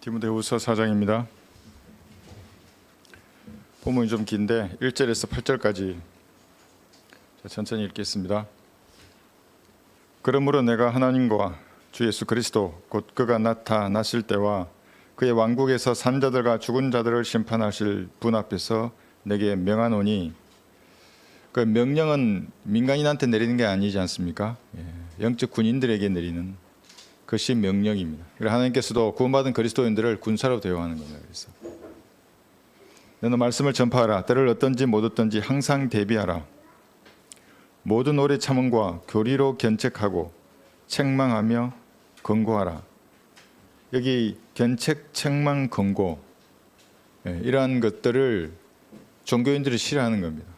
디모데후서 4장입니다. 본문이 좀 긴데 1절에서 8절까지 천천히 읽겠습니다. 그러므로 내가 하나님과 주 예수 그리스도 곧 그가 나타나실 때와 그의 왕국에서 산 자들과 죽은 자들을 심판하실 분 앞에서 내게 명하노니, 그 명령은 민간인한테 내리는 게 아니지 않습니까? 영적 군인들에게 내리는 그것이 명령입니다. 그래서 하나님께서도 구원받은 그리스도인들을 군사로 대우하는 겁니다. 그래서 너는 말씀을 전파하라. 때를 어떤지 못 어떤지 항상 대비하라. 모든 오래 참음과 교리로 견책하고 책망하며 권고하라. 여기 견책, 책망, 권고, 이러한 것들을 종교인들이 싫어하는 겁니다.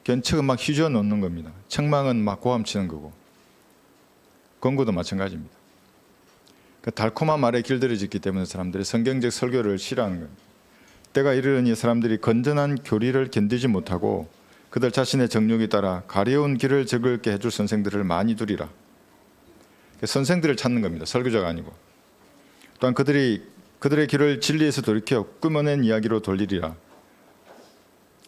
견책은 막 휘저어 놓는 겁니다. 책망은 막 고함치는 거고, 권고도 마찬가지입니다. 그 달콤한 말에 길들여졌기 때문에 사람들이 성경적 설교를 싫어하는 겁니다. 때가 이르니 사람들이 건전한 교리를 견디지 못하고 그들 자신의 정욕에 따라 가려운 길을 즐겁게 해줄 선생들을 많이 두리라. 선생들을 찾는 겁니다. 설교자가 아니고. 또한 그들의 길을 진리에서 돌이켜 꾸며낸 이야기로 돌리리라.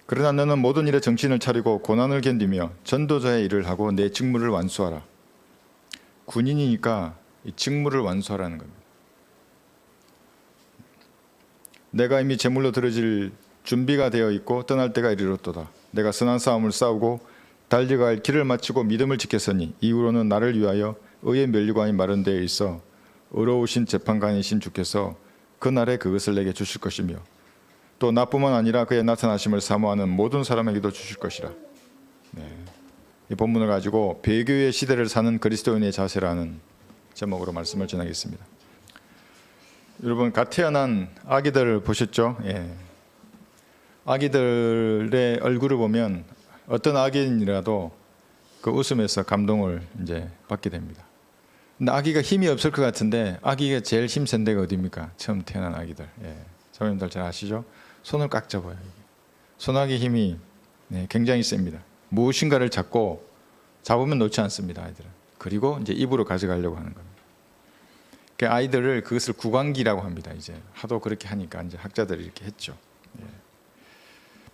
그러나 너는 모든 일에 정신을 차리고 고난을 견디며 전도자의 일을 하고 내 직무를 완수하라. 군인이니까 이 직무를 완수하라는 겁니다. 내가 이미 제물로 드려질 준비가 되어 있고 떠날 때가 이르렀도다. 내가 선한 싸움을 싸우고 달려갈 길을 마치고 믿음을 지켰으니 이후로는 나를 위하여 의의 면류관이 마련 되어 있어 의로우신 재판관이신 주께서 그날에 그것을 내게 주실 것이며 또 나뿐만 아니라 그의 나타나심을 사모하는 모든 사람에게도 주실 것이라. 이 본문을 가지고 배교의 시대를 사는 그리스도인의 자세라는 제목으로 말씀을 전하겠습니다. 여러분, 갓 태어난 아기들 보셨죠? 아기들의 얼굴을 보면 어떤 아기인이라도 그 웃음에서 감동을 이제 받게 됩니다. 근데 아기가 힘이 없을 것 같은데 아기가 제일 힘센 데가 어디입니까? 처음 태어난 아기들. 자매님들 잘 아시죠? 손을 꽉 잡아요. 손아귀 힘이 굉장히 셉니다. 무엇인가를 잡으면 놓지 않습니다, 아이들은. 그리고 이제 입으로 가져가려고 하는 겁니다. 그 아이들을 그것을 구강기라고 합니다. 이제 하도 그렇게 하니까 이제 학자들이 이렇게 했죠.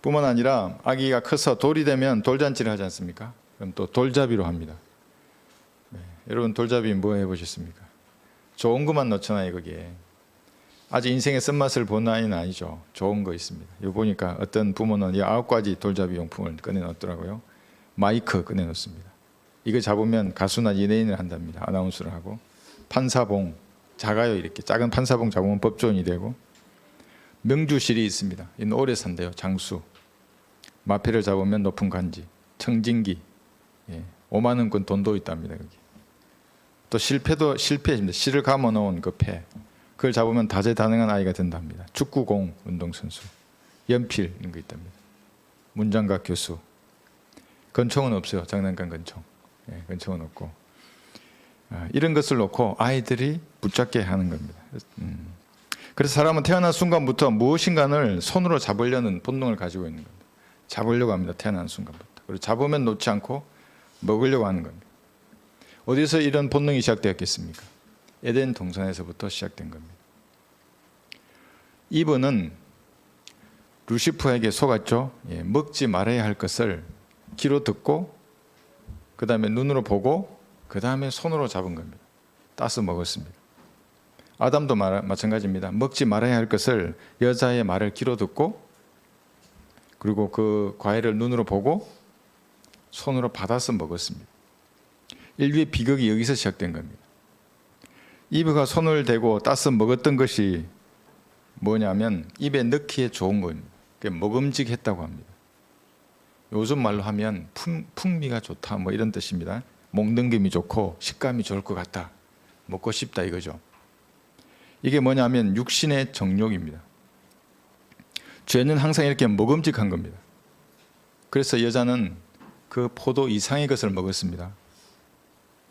뿐만 아니라 아기가 커서 돌이 되면 돌잔치를 하지 않습니까? 그럼 또 돌잡이로 합니다. 여러분, 돌잡이 뭐 해보셨습니까? 좋은 것만 넣잖아요, 거기에. 아직 인생의 쓴맛을 본 나이는 아니죠. 좋은 거 있습니다. 이거 보니까 어떤 부모는 이 9가지 돌잡이 용품을 꺼내놓더라고요. 마이크 꺼내놓습니다. 이거 잡으면 가수나 연예인을 한답니다. 아나운서를 하고. 판사봉, 작아요. 이렇게 작은 판사봉 잡으면 법조인이 되고. 명주실이 있습니다. 이는 오래 산대요. 장수. 마패를 잡으면 높은 간지. 청진기. 5만 원권 돈도 있답니다. 여기. 또 실패입니다. 실을 감아놓은 그 패. 그걸 잡으면 다재다능한 아이가 된답니다. 축구공 운동선수. 연필 이런 거 있답니다. 문장각 교수. 권총은 없어요. 장난감 권총. 권총은 없고. 이런 것을 놓고 아이들이 붙잡게 하는 겁니다. 그래서 사람은 태어난 순간부터 무엇인가를 손으로 잡으려는 본능을 가지고 있는 겁니다. 잡으려고 합니다. 태어난 순간부터. 그리고 잡으면 놓지 않고 먹으려고 하는 겁니다. 어디서 이런 본능이 시작되었겠습니까? 에덴 동산에서부터 시작된 겁니다. 이브는 루시퍼에게 속았죠. 먹지 말아야 할 것을 귀로 듣고 그 다음에 눈으로 보고 그 다음에 손으로 잡은 겁니다. 따서 먹었습니다. 아담도 마찬가지입니다. 먹지 말아야 할 것을 여자의 말을 귀로 듣고 그리고 그 과일을 눈으로 보고 손으로 받아서 먹었습니다. 인류의 비극이 여기서 시작된 겁니다. 이브가 손을 대고 따서 먹었던 것이 뭐냐면 입에 넣기에 좋은 겁니다. 먹음직했다고 합니다. 요즘 말로 하면 풍미가 좋다 뭐 이런 뜻입니다. 목넘김이 좋고 식감이 좋을 것 같다. 먹고 싶다 이거죠. 이게 뭐냐면 육신의 정욕입니다. 죄는 항상 이렇게 먹음직한 겁니다. 그래서 여자는 그 포도 이상의 것을 먹었습니다.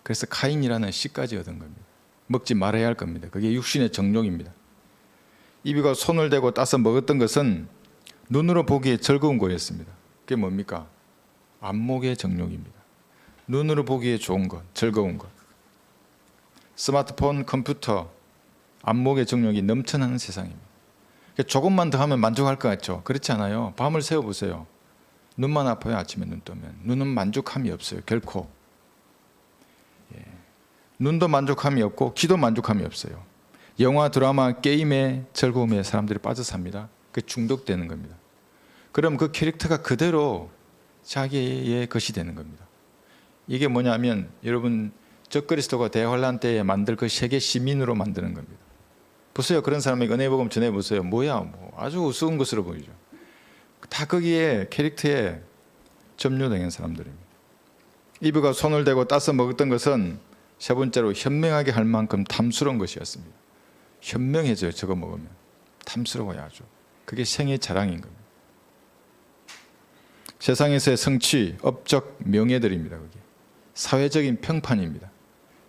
그래서 카인이라는 씨까지 얻은 겁니다. 먹지 말아야 할 겁니다. 그게 육신의 정욕입니다. 이브가 손을 대고 따서 먹었던 것은 눈으로 보기에 즐거운 거였습니다. 그게 뭡니까? 안목의 정욕입니다. 눈으로 보기에 좋은 것, 즐거운 것. 스마트폰, 컴퓨터, 안목의 정욕이 넘쳐나는 세상입니다. 조금만 더 하면 만족할 것 같죠? 그렇지 않아요. 밤을 새워보세요. 눈만 아파요. 아침에 눈 뜨면. 눈은 만족함이 없어요. 결코. 눈도 만족함이 없고 귀도 만족함이 없어요. 영화, 드라마, 게임의 즐거움에 사람들이 빠져 삽니다. 그 중독되는 겁니다. 그럼 그 캐릭터가 그대로 자기의 것이 되는 겁니다. 이게 뭐냐면 여러분 적그리스도가 대환란 때에 만들 그 세계 시민으로 만드는 겁니다. 보세요. 그런 사람에게 은혜복음 전해보세요. 뭐야, 뭐 아주 우스운 것으로 보이죠. 다 거기에 캐릭터에 점유된 사람들입니다. 이브가 손을 대고 따서 먹었던 것은 세 번째로 현명하게 할 만큼 탐스러운 것이었습니다. 현명해져요. 저거 먹으면 탐스러워야 하죠. 그게 생의 자랑인 겁니다. 세상에서의 성취, 업적, 명예들입니다. 그게 사회적인 평판입니다.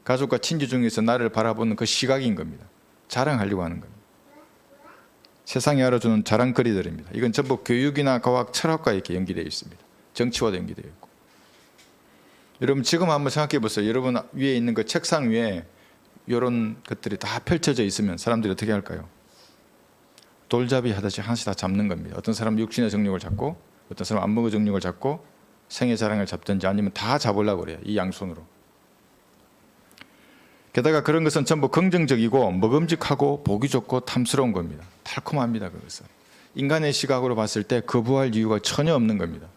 가족과 친지 중에서 나를 바라보는 그 시각인 겁니다. 자랑하려고 하는 겁니다. 세상이 알아주는 자랑거리들입니다. 이건 전부 교육이나 과학, 철학과 이렇게 연기되어 있습니다. 정치와도 연기되어 있고. 여러분 지금 한번 생각해 보세요. 여러분 위에 있는 그 책상 위에 이런 것들이 다 펼쳐져 있으면 사람들이 어떻게 할까요? 돌잡이 하듯이 하나씩 다 잡는 겁니다. 어떤 사람은 육신의 정욕을 잡고 어떤 사람은 안목의 정욕을 잡고 생의 자랑을 잡든지 아니면 다 잡으려고 그래요. 이 양손으로. 게다가 그런 것은 전부 긍정적이고 먹음직하고 보기 좋고 탐스러운 겁니다. 달콤합니다. 그것은. 인간의 시각으로 봤을 때 거부할 이유가 전혀 없는 겁니다.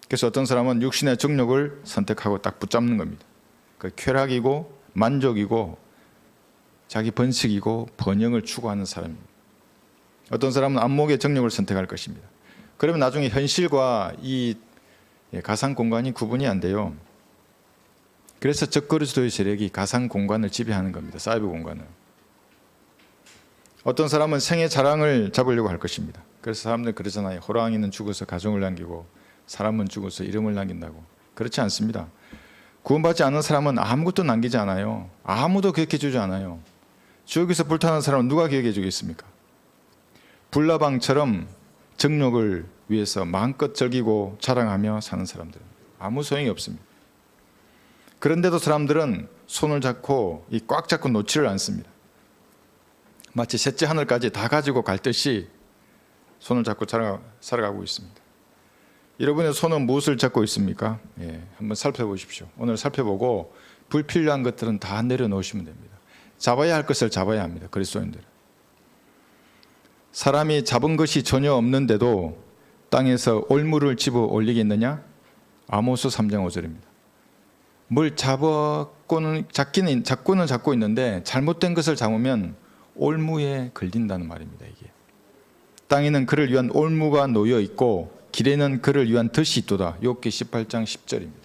그래서 어떤 사람은 육신의 정욕을 선택하고 딱 붙잡는 겁니다. 그 쾌락이고 만족이고 자기 번식이고 번영을 추구하는 사람입니다. 어떤 사람은 안목의 정욕을 선택할 것입니다. 그러면 나중에 현실과 이 가상 공간이 구분이 안 돼요. 그래서 적그리스도의 세력이 가상 공간을 지배하는 겁니다. 사이버 공간을. 어떤 사람은 생의 자랑을 잡으려고 할 것입니다. 그래서 사람들 그러잖아요. 호랑이는 죽어서 가정을 남기고 사람은 죽어서 이름을 남긴다고. 그렇지 않습니다. 구원받지 않은 사람은 아무것도 남기지 않아요. 아무도 기억해 주지 않아요. 지옥에서 불타는 사람은 누가 기억해 주겠습니까? 불나방처럼 정욕을 위해서 마음껏 즐기고 자랑하며 사는 사람들은 아무 소용이 없습니다. 그런데도 사람들은 손을 잡고 꽉 잡고 놓지를 않습니다. 마치 셋째 하늘까지 다 가지고 갈 듯이 손을 잡고 살아가고 있습니다. 여러분의 손은 무엇을 잡고 있습니까? 한번 살펴보십시오. 오늘 살펴보고 불필요한 것들은 다 내려놓으시면 됩니다. 잡아야 할 것을 잡아야 합니다. 그리스도인들은. 사람이 잡은 것이 전혀 없는데도 땅에서 올무를 집어 올리겠느냐? 아모스 3장 5절입니다. 뭘 잡고는 잡고 있는데 잘못된 것을 잡으면 올무에 걸린다는 말입니다. 이게 땅에는 그를 위한 올무가 놓여 있고 길에는 그를 위한 덫이 있도다. 욥기 18장 10절입니다.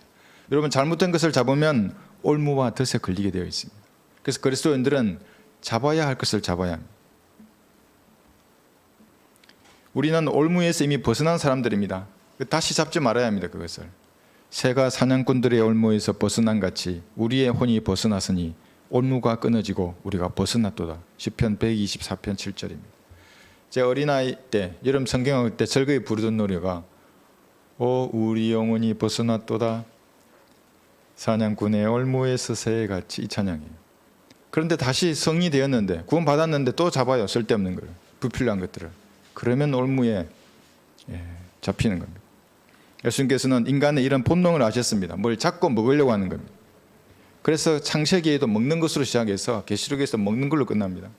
여러분 잘못된 것을 잡으면 올무와 덫에 걸리게 되어 있습니다. 그래서 그리스도인들은 잡아야 할 것을 잡아야 합니다. 우리는 올무에서 이미 벗어난 사람들입니다. 다시 잡지 말아야 합니다. 그것을. 새가 사냥꾼들의 올무에서 벗어난 같이 우리의 혼이 벗어났으니 올무가 끊어지고 우리가 벗어났도다. 시편 124편 7절입니다. 제 어린아이 때 여름 성경학을 때 즐거이 부르던 노래가 오 우리 영혼이 벗어났도다 사냥꾼의 올무에서 새같이 이 찬양이에요. 그런데 다시 성이 되었는데 구원 받았는데 또 잡아요. 쓸데없는 걸 불필요한 것들을. 그러면 올무에 잡히는 겁니다. 예수님께서는 인간의 이런 본능을 아셨습니다. 뭘 잡고 먹으려고 하는 겁니다. 그래서 창세기에도 먹는 것으로 시작해서 계시록에서 먹는 걸로 끝납니다.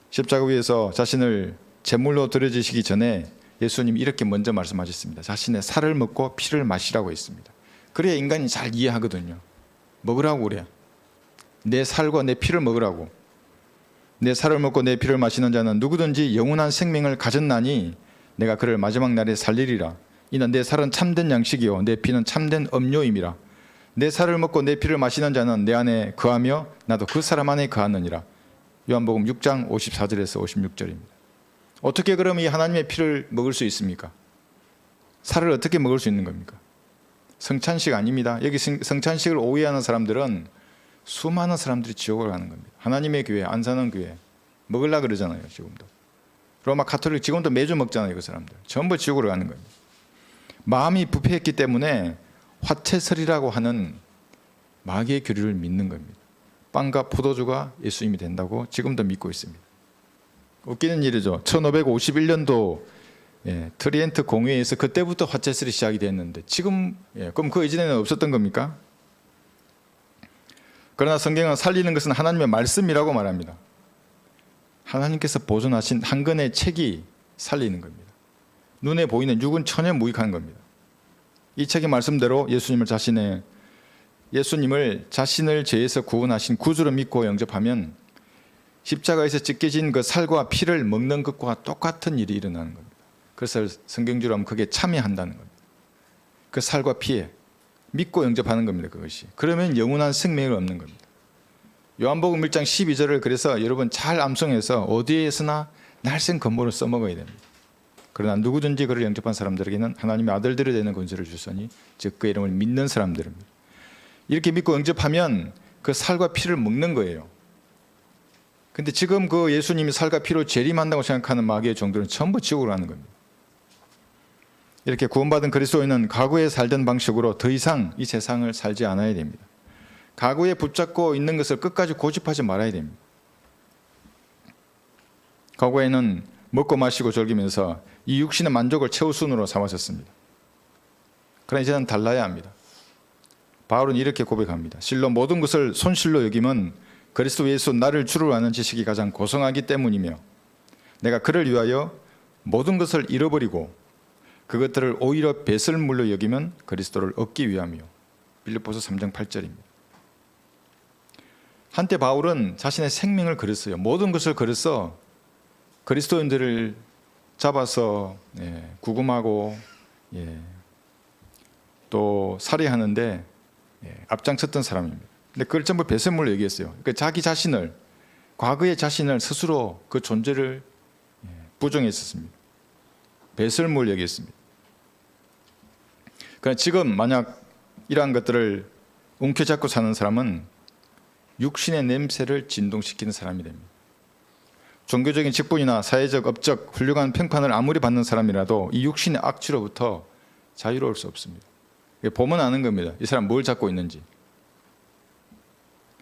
십자가 위에서 자신을 제물로 드려지시기 전에 예수님이 이렇게 먼저 말씀하셨습니다. 자신의 살을 먹고 피를 마시라고 했습니다. 그래야 인간이 잘 이해하거든요. 먹으라고 그래. 내 살과 내 피를 먹으라고. 내 살을 먹고 내 피를 마시는 자는 누구든지 영원한 생명을 가졌나니 내가 그를 마지막 날에 살리리라. 이는 내 살은 참된 양식이요 내 피는 참된 음료임이라. 내 살을 먹고 내 피를 마시는 자는 내 안에 거하며 나도 그 사람 안에 거하느니라. 요한복음 6장 54절에서 56절입니다. 어떻게 그러면 이 하나님의 피를 먹을 수 있습니까? 살을 어떻게 먹을 수 있는 겁니까? 성찬식 아닙니다. 여기 성찬식을 오해하는 사람들은 수많은 사람들이 지옥을 가는 겁니다. 하나님의 교회, 안 사는 교회 먹으려고 그러잖아요. 지금도 로마 가톨릭 지금도 매주 먹잖아요. 그 사람들 전부 지옥으로 가는 겁니다. 마음이 부패했기 때문에 화채설이라고 하는 마귀의 교리를 믿는 겁니다. 빵과 포도주가 예수님이 된다고 지금도 믿고 있습니다. 웃기는 일이죠. 1551년도 트리엔트 공회에서 그때부터 화채술이 시작이 됐는데 지금 그럼 그 이전에는 없었던 겁니까? 그러나 성경은 살리는 것은 하나님의 말씀이라고 말합니다. 하나님께서 보존하신 한 권의 책이 살리는 겁니다. 눈에 보이는 육은 전혀 무익한 겁니다. 이 책의 말씀대로 예수님을 자신을 죄에서 구원하신 구주로 믿고 영접하면 십자가에서 찢겨진 그 살과 피를 먹는 것과 똑같은 일이 일어나는 겁니다. 그래서 성경주로 하면 그게 참여한다는 겁니다. 그 살과 피에 믿고 영접하는 겁니다. 그것이. 그러면 영원한 생명을 얻는 겁니다. 요한복음 1장 12절을 그래서 여러분 잘 암송해서 어디에서나 날쌘 건보를 써먹어야 됩니다. 그러나 누구든지 그를 영접한 사람들에게는 하나님의 아들들이 되는 권세를 주시니 즉 그 이름을 믿는 사람들입니다. 이렇게 믿고 영접하면 그 살과 피를 먹는 거예요. 근데 지금 그 예수님이 살과 피로 재림한다고 생각하는 마귀의 종들은 전부 지옥으로 가는 겁니다. 이렇게 구원받은 그리스도인은 과거에 살던 방식으로 더 이상 이 세상을 살지 않아야 됩니다. 과거에 붙잡고 있는 것을 끝까지 고집하지 말아야 됩니다. 과거에는 먹고 마시고 즐기면서 이 육신의 만족을 최우선으로 삼았었습니다. 그러나 이제는 달라야 합니다. 바울은 이렇게 고백합니다. 실로 모든 것을 손실로 여김은 그리스도 예수 나를 주로 아는 지식이 가장 고성하기 때문이며 내가 그를 위하여 모든 것을 잃어버리고 그것들을 오히려 배설물로 여기면 그리스도를 얻기 위함이요. 빌립보서 3장 8절입니다. 한때 바울은 자신의 생명을 걸었어요. 모든 것을 걸어서 그리스도인들을 잡아서 구금하고 또 살해하는데 앞장섰던 사람입니다. 근데 그걸 전부 배설물로 얘기했어요. 그러니까 자기 자신을, 과거의 자신을 스스로 그 존재를 부정했었습니다. 배설물 얘기했습니다. 그러나 지금 만약 이러한 것들을 움켜잡고 사는 사람은 육신의 냄새를 진동시키는 사람이 됩니다. 종교적인 직분이나 사회적, 업적, 훌륭한 평판을 아무리 받는 사람이라도 이 육신의 악취로부터 자유로울 수 없습니다. 보면 아는 겁니다. 이 사람 뭘 잡고 있는지.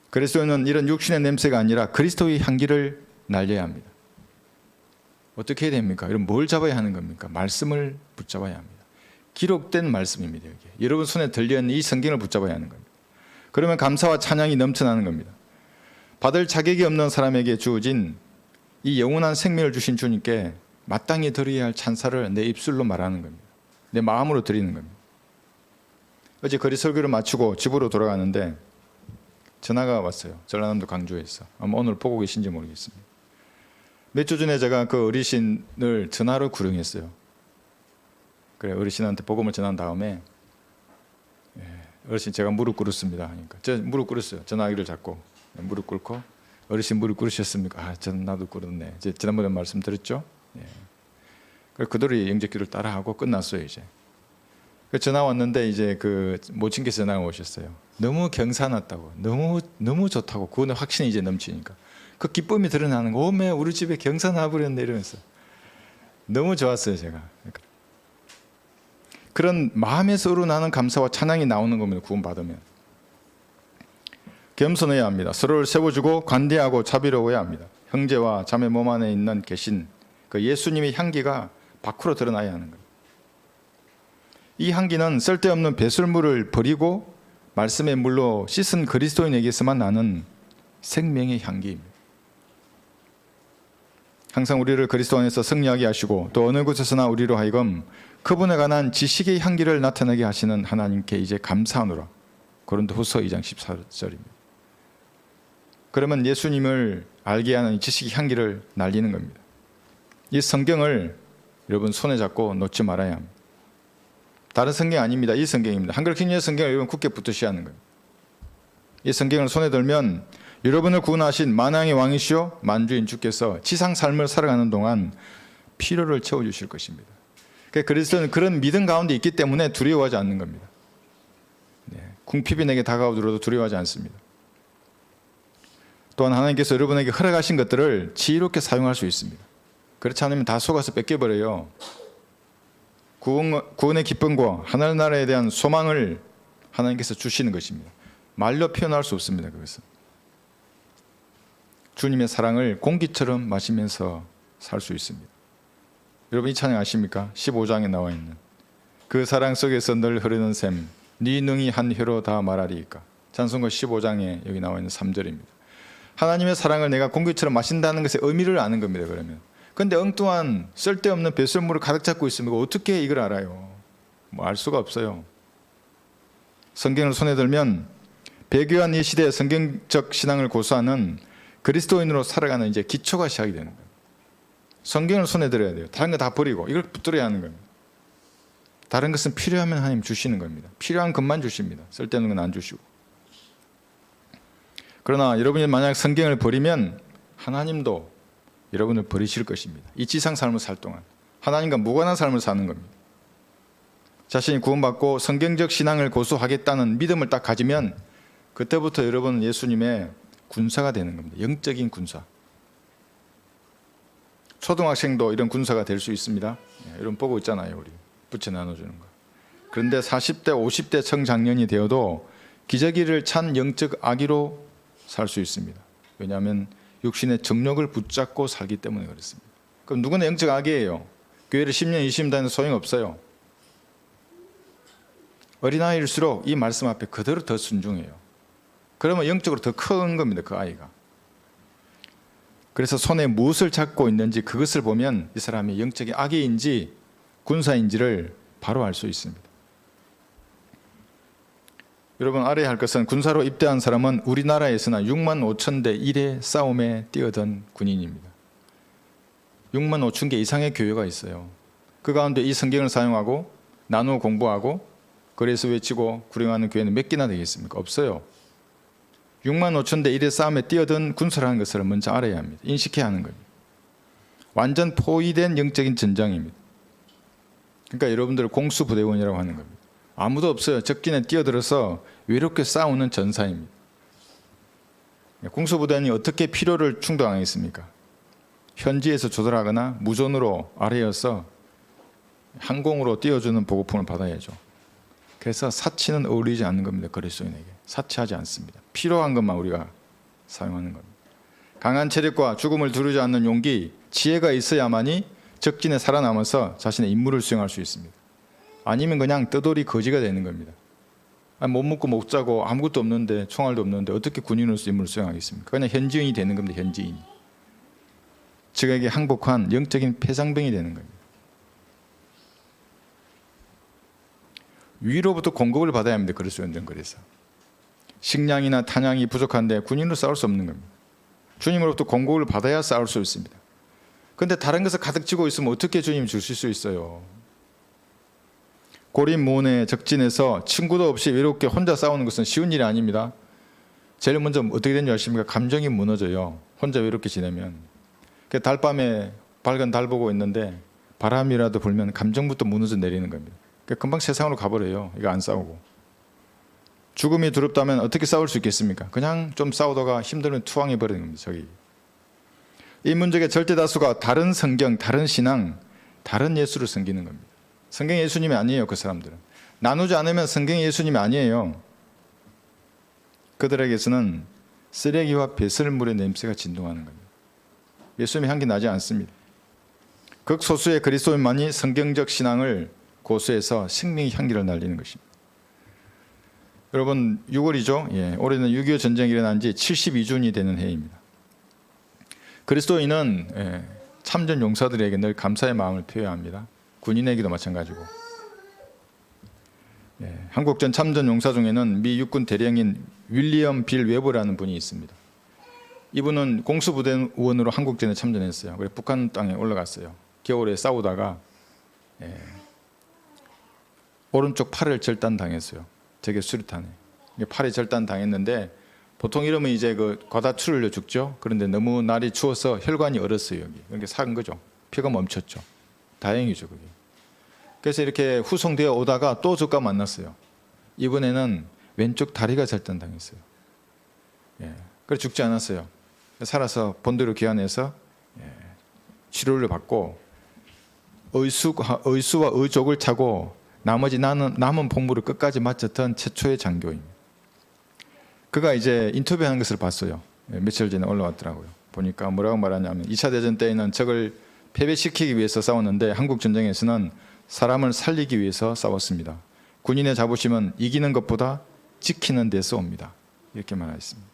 그리스도인은 이런 육신의 냄새가 아니라 그리스도의 향기를 날려야 합니다. 어떻게 해야 됩니까? 이런 뭘 잡아야 하는 겁니까? 말씀을 붙잡아야 합니다. 기록된 말씀입니다. 여기. 여러분 손에 들려있는 이 성경을 붙잡아야 하는 겁니다. 그러면 감사와 찬양이 넘쳐나는 겁니다. 받을 자격이 없는 사람에게 주어진 이 영원한 생명을 주신 주님께 마땅히 드려야 할 찬사를 내 입술로 말하는 겁니다. 내 마음으로 드리는 겁니다. 어제 거리 설교를 마치고 집으로 돌아가는데 전화가 왔어요. 전라남도 광주에서. 아마 오늘 보고 계신지 모르겠습니다. 몇 주 전에 제가 그 어르신을 전화로 구령했어요. 그래 어르신한테 복음을 전한 다음에 어르신 제가 무릎 꿇었습니다 하니까 저 무릎 꿇었어요. 전화기를 잡고 무릎 꿇고 어르신 무릎 꿇으셨습니까? 저는 나도 꿇었네. 이제 지난번에 말씀드렸죠. 그대로 영접기를 따라하고 끝났어요. 이제 전화 왔는데 이제 그 모친께서 전화가 오셨어요. 너무 경사났다고, 너무 좋다고, 구원의 확신이 이제 넘치니까 그 기쁨이 드러나는 거. 오메 우리 집에 경사 나버렸네 이러면서 너무 좋았어요 제가. 그런 마음에서 우러나는 감사와 찬양이 나오는 겁니다. 구원받으면 겸손해야 합니다. 서로를 세워주고 관대하고 자비로워야 합니다. 형제와 자매 몸 안에 있는 계신 그 예수님의 향기가 밖으로 드러나야 하는 거예요. 이 향기는 쓸데없는 배설물을 버리고 말씀의 물로 씻은 그리스도인에게서만 나는 생명의 향기입니다. 항상 우리를 그리스도 안에서 승리하게 하시고 또 어느 곳에서나 우리로 하여금 그분에 관한 지식의 향기를 나타내게 하시는 하나님께 이제 감사하노라. 고린도후서 2장 14절입니다. 그러면 예수님을 알게 하는 지식의 향기를 날리는 겁니다. 이 성경을 여러분 손에 잡고 놓지 말아야 합니다. 다른 성경 아닙니다. 이 성경입니다. 한글 킹리의 성경을 여러분 굳게 붙드셔야 하는 거예요. 이 성경을 손에 들면 여러분을 구원하신 만왕의 왕이시오 만주인 주께서 지상 삶을 살아가는 동안 필요를 채워주실 것입니다. 그리스도는 그런 믿음 가운데 있기 때문에 두려워하지 않는 겁니다. 궁핍이 내게 다가오더라도 두려워하지 않습니다. 또한 하나님께서 여러분에게 허락하신 것들을 지혜롭게 사용할 수 있습니다. 그렇지 않으면 다 속아서 뺏겨버려요. 구원의 기쁨과 하늘나라에 대한 소망을 하나님께서 주시는 것입니다. 말로 표현할 수 없습니다. 그것은 주님의 사랑을 공기처럼 마시면서 살 수 있습니다. 여러분 이 찬양 아십니까? 15장에 나와 있는 그 사랑 속에서 늘 흐르는 샘 네 능히 한 혀로 다 말하리이까. 찬송가 15장에 여기 나와 있는 3절입니다. 하나님의 사랑을 내가 공기처럼 마신다는 것의 의미를 아는 겁니다. 그러면 근데 엉뚱한 쓸데없는 배설물을 가득 잡고 있으면 어떻게 이걸 알아요? 뭐 알 수가 없어요. 성경을 손에 들면 배교한 이 시대의 성경적 신앙을 고수하는 그리스도인으로 살아가는 이제 기초가 시작이 되는 거예요. 성경을 손에 들어야 돼요. 다른 거 다 버리고 이걸 붙들어야 하는 겁니다. 다른 것은 필요하면 하나님 주시는 겁니다. 필요한 것만 주십니다. 쓸데없는 건 안 주시고. 그러나 여러분이 만약 성경을 버리면 하나님도 여러분을 버리실 것입니다. 이 지상 삶을 살 동안 하나님과 무관한 삶을 사는 겁니다. 자신이 구원받고 성경적 신앙을 고수하겠다는 믿음을 딱 가지면 그때부터 여러분은 예수님의 군사가 되는 겁니다. 영적인 군사. 초등학생도 이런 군사가 될 수 있습니다. 여러분 보고 있잖아요. 우리 부채 나눠주는 거. 그런데 40대 50대 청장년이 되어도 기저귀를 찬 영적 아기로 살 수 있습니다. 왜냐하면 육신의 정욕을 붙잡고 살기 때문에 그렇습니다. 그럼 누구나 영적 아기예요. 교회를 10년 20년 다녀도 소용없어요. 어린아이일수록 이 말씀 앞에 그대로 더 순종해요. 그러면 영적으로 더 큰 겁니다. 그 아이가. 그래서 손에 무엇을 잡고 있는지 그것을 보면 이 사람이 영적인 아기인지 군사인지를 바로 알 수 있습니다. 여러분 알아야 할 것은 군사로 입대한 사람은 우리나라에서나 6만 5천 대 1의 싸움에 뛰어든 군인입니다. 6만 5천 개 이상의 교회가 있어요. 그 가운데 이 성경을 사용하고 나누어 공부하고 거리에서 외치고 구령하는 교회는 몇 개나 되겠습니까? 없어요. 6만 5천 대 1의 싸움에 뛰어든 군사라는 것을 먼저 알아야 합니다. 인식해야 하는 겁니다. 완전 포위된 영적인 전장입니다. 그러니까 여러분들을 공수부대원이라고 하는 겁니다. 아무도 없어요. 적진에 뛰어들어서 외롭게 싸우는 전사입니다. 공수부대원이 어떻게 필요를 충당하겠습니까? 현지에서 조절하거나 무전으로 아래여서 항공으로 띄워주는 보급품을 받아야죠. 그래서 사치는 어울리지 않는 겁니다. 그리스도인에게 사치하지 않습니다. 필요한 것만 우리가 사용하는 겁니다. 강한 체력과 죽음을 두려워하지 않는 용기, 지혜가 있어야만이 적진에 살아남아서 자신의 임무를 수행할 수 있습니다. 아니면 그냥 떠돌이 거지가 되는 겁니다. 못 먹고 못 자고 아무것도 없는데 총알도 없는데 어떻게 군인으로서 임무를 수행하겠습니까? 그냥 현지인이 되는 겁니다. 현지인. 적에게 항복한 영적인 폐상병이 되는 겁니다. 위로부터 공급을 받아야 합니다. 그리스도인들은 그래서 식량이나 탄약이 부족한데 군인으로 싸울 수 없는 겁니다. 주님으로부터 공급을 받아야 싸울 수 있습니다. 그런데 다른 것을 가득 쥐고 있으면 어떻게 주님 주실 수 있어요? 고립무원의 적진에서 친구도 없이 외롭게 혼자 싸우는 것은 쉬운 일이 아닙니다. 제일 먼저 어떻게 되는지 아십니까? 감정이 무너져요. 혼자 외롭게 지내면. 달밤에 밝은 달 보고 있는데 바람이라도 불면 감정부터 무너져 내리는 겁니다. 금방 세상으로 가버려요. 이거 안 싸우고. 죽음이 두렵다면 어떻게 싸울 수 있겠습니까? 그냥 좀 싸우다가 힘들면 투항해 버리는 겁니다. 저기. 이 민족의 절대 다수가 다른 성경, 다른 신앙, 다른 예수를 섬기는 겁니다. 성경 예수님이 아니에요. 그 사람들은. 나누지 않으면 성경 예수님이 아니에요. 그들에게서는 쓰레기와 배설물의 냄새가 진동하는 겁니다. 예수님의 향기 나지 않습니다. 극소수의 그리스도인만이 성경적 신앙을 고수해서 생명의 향기를 날리는 것입니다. 여러분 6월이죠. 올해는 6.25 전쟁이 일어난 지 72주년이 되는 해입니다. 그리스도인은 참전 용사들에게 늘 감사의 마음을 표해야 합니다. 군인에게도 마찬가지고. 한국전 참전 용사 중에는 미 육군 대령인 윌리엄 빌 웨버라는 분이 있습니다. 이분은 공수부대원으로 한국전에 참전했어요. 그래서 북한 땅에 올라갔어요. 겨울에 싸우다가 오른쪽 팔을 절단당했어요. 적의 수류탄에. 팔이 절단당했는데 보통 이러면 이제 그 과다출을 흘려 죽죠. 그런데 너무 날이 추워서 혈관이 얼었어요. 여기. 그러니까 삭은 거죠. 피가 멈췄죠. 다행이죠. 그게. 그래서 이렇게 후송되어 오다가 또 적과 만났어요. 이번에는 왼쪽 다리가 절단당했어요. 그래서 죽지 않았어요. 살아서 본토로 귀환해서 치료를 받고 의수와 의족을 차고 나머지 남은 복무를 끝까지 마쳤던 최초의 장교입니다. 그가 이제 인터뷰하는 것을 봤어요. 며칠 전에 올라왔더라고요. 보니까 뭐라고 말하냐면 2차 대전 때에는 적을 패배시키기 위해서 싸웠는데 한국 전쟁에서는 사람을 살리기 위해서 싸웠습니다. 군인의 자부심은 이기는 것보다 지키는 데서 옵니다. 이렇게 말하였습니다.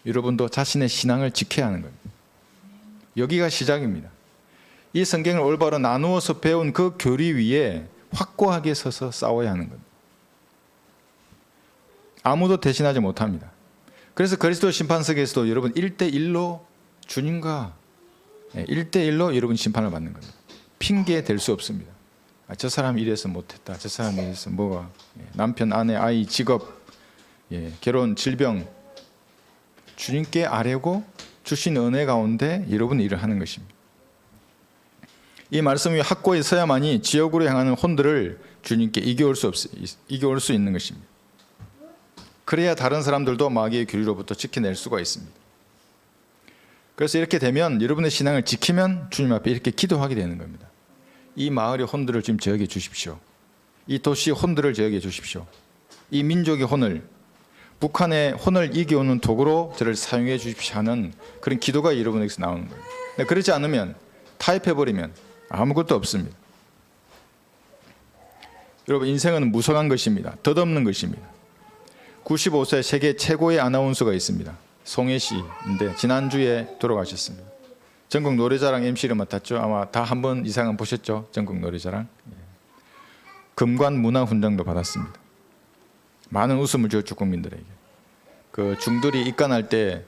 여러분도 자신의 신앙을 지켜야 하는 겁니다. 여기가 시작입니다. 이 성경을 올바로 나누어서 배운 그 교리 위에 확고하게 서서 싸워야 하는 겁니다. 아무도 대신하지 못합니다. 그래서 그리스도 심판석에서도 여러분 1대1로 주님과 1대1로 여러분 심판을 받는 겁니다. 핑계 댈 수 없습니다. 저 사람 이래서 못했다. 저 사람 이래서 뭐가 남편, 아내, 아이, 직업, 결혼, 질병 주님께 아뢰고 주신 은혜 가운데 여러분 일을 하는 것입니다. 이 말씀이 확고히 서야만이 지옥으로 향하는 혼들을 주님께 이겨올 수 있는 것입니다. 그래야 다른 사람들도 마귀의 교리로부터 지켜낼 수가 있습니다. 그래서 이렇게 되면 여러분의 신앙을 지키면 주님 앞에 이렇게 기도하게 되는 겁니다. 이 마을의 혼들을 지금 제어해 주십시오. 이 도시의 혼들을 제어해 주십시오. 이 민족의 혼을, 북한의 혼을 이겨오는 도구로 저를 사용해 주십시오 하는 그런 기도가 여러분에게서 나오는 거예요. 그렇지 않으면, 타협해버리면 아무것도 없습니다. 여러분, 인생은 무성한 것입니다. 덧없는 것입니다. 95세 세계 최고의 아나운서가 있습니다. 송혜 씨인데 지난주에 돌아가셨습니다. 전국 노래자랑 MC를 맡았죠. 아마 다 한 번 이상은 보셨죠. 전국 노래자랑. 금관 문화훈장도 받았습니다. 많은 웃음을 줬죠, 국민들에게. 그 중들이 입관할 때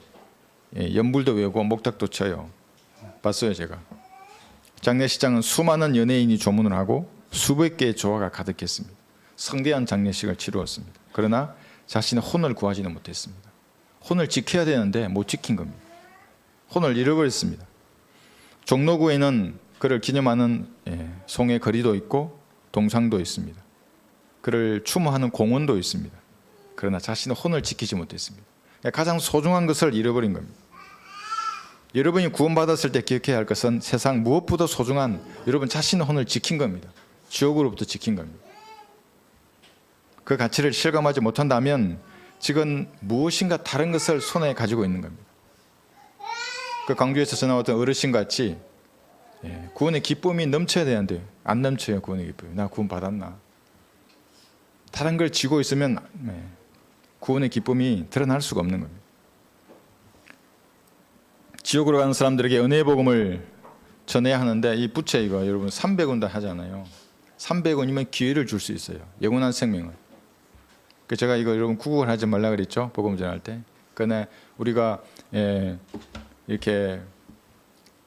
연불도 외우고 목탁도 쳐요. 봤어요, 제가. 장례식장은 수많은 연예인이 조문을 하고 수백 개의 조화가 가득했습니다. 성대한 장례식을 치루었습니다. 그러나 자신의 혼을 구하지는 못했습니다. 혼을 지켜야 되는데 못 지킨 겁니다. 혼을 잃어버렸습니다. 종로구에는 그를 기념하는 송의 거리도 있고 동상도 있습니다. 그를 추모하는 공원도 있습니다. 그러나 자신의 혼을 지키지 못했습니다. 가장 소중한 것을 잃어버린 겁니다. 여러분이 구원받았을 때 기억해야 할 것은 세상 무엇보다 소중한 여러분 자신의 혼을 지킨 겁니다. 지옥으로부터 지킨 겁니다. 그 가치를 실감하지 못한다면 지금 무엇인가 다른 것을 손에 가지고 있는 겁니다. 그 강주에서 전화 왔던 어르신같이 구원의 기쁨이 넘쳐야 되는데 안 넘쳐요. 구원의 기쁨이. 나 구원 받았나. 다른 걸 쥐고 있으면 구원의 기쁨이 드러날 수가 없는 겁니다. 지옥으로 가는 사람들에게 은혜의 복음을 전해야 하는데 이 부채 이거 여러분 300원도 하잖아요. 300원이면 기회를 줄 수 있어요. 영원한 생명을. 제가 이거 여러분 구국을 하지 말라 그랬죠. 복음 전할 때. 그러나 우리가 이렇게